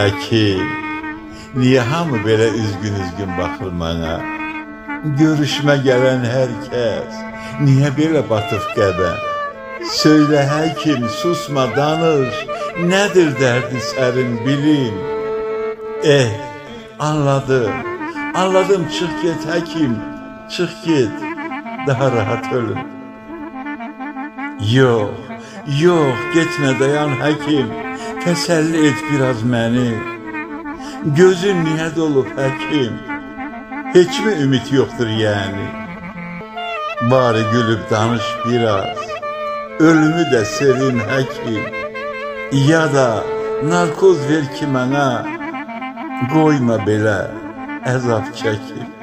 həkim, niyə hamı belə üzgün baxır mənə? Görüşmə gələn hər kəs niyə belə batıb qədəm? Söylə həkim, susma, danış, nədir dərdi sərin bilin? Anladım, çıx get həkim, çıx get, daha rahat ölüm. Yox, getmə, dayan həkim, təsəlli et biraz məni. Gözün niyə dolub həkim? Heç mi ümid yoxdur yəni? Bari gülüb danış biraz, ölümü də sevim həkim. Ya da narkoz ver ki mənə, qoyma belə əzab çəkim.